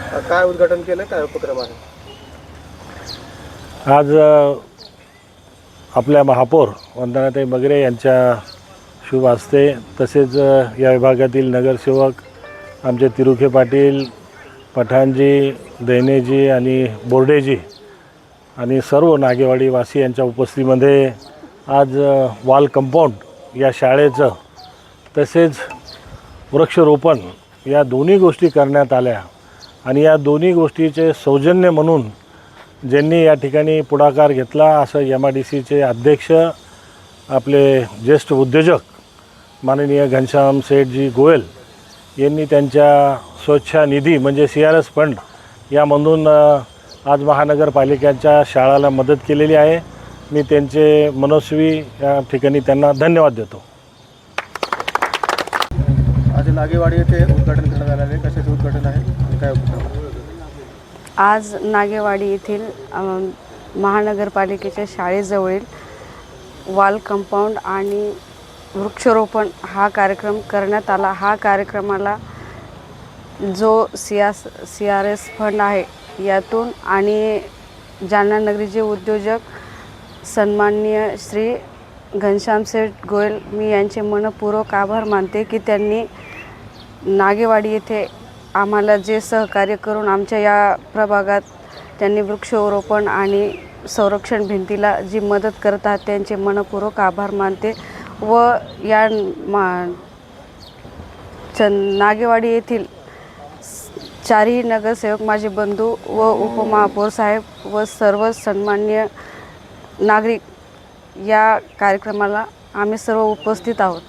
काय उद्घाटन केलं, काय उपक्रम आहे आज? आपल्या महापौर वंदनाताई मगरे यांच्या शुभ हस्ते, तसेच या विभागातील नगरसेवक आमचे तिरुखे पाटील, पठाणजी, दैनेजी आणि बोर्डेजी आणि सर्व नागेवाडीवासी यांच्या उपस्थितीमध्ये आज वाल कंपाऊंड या शाळेचं तसेच वृक्षरोपण या दोन्ही गोष्टी करण्यात आल्या. आणि या दोन्ही गोष्टीचे सौजन्य म्हणून ज्यांनी या ठिकाणी पुढाकार घेतला असं MIDCचे अध्यक्ष आपले ज्येष्ठ उद्योजक माननीय घनश्याम सेठजी गोयल यांनी त्यांच्या स्वच्छा निधी म्हणजे CRS फंड यामधून आज महानगरपालिकेच्या शाळाला मदत केलेली आहे. मी त्यांचे मनस्वी या ठिकाणी त्यांना धन्यवाद देतो. आज नागेवाडी येथे उद्घाटन करण्यात आलेले, कशाचे उद्घाटन आहे आणि काय उपक्रम आहे? आज नागेवाडी येथील महानगरपालिकेच्या शाळेजवळील वाल कंपाऊंड आणि वृक्षारोपण हा कार्यक्रम करण्यात आला. हा कार्यक्रमाला जो CRS फंड आहे यातून आणि जालना नगरीचे उद्योजक सन्माननीय श्री घनश्याम सेठ गोयल, मी यांचे मनपूर्वक आभार मानते की त्यांनी नागेवाडी येथे आम्हाला जे सहकार्य करून आमच्या या प्रभागात त्यांनी वृक्षारोपण आणि संरक्षण भिंतीला जी मदत करतात त्यांचे मनपूर्वक आभार मानते. व या नागेवाडी येथील चारही नगरसेवक, माझे बंधू व उपमहापौर साहेब व सर्व सन्मान्य नागरिक या कार्यक्रमाला आम्ही सर्व उपस्थित आहोत.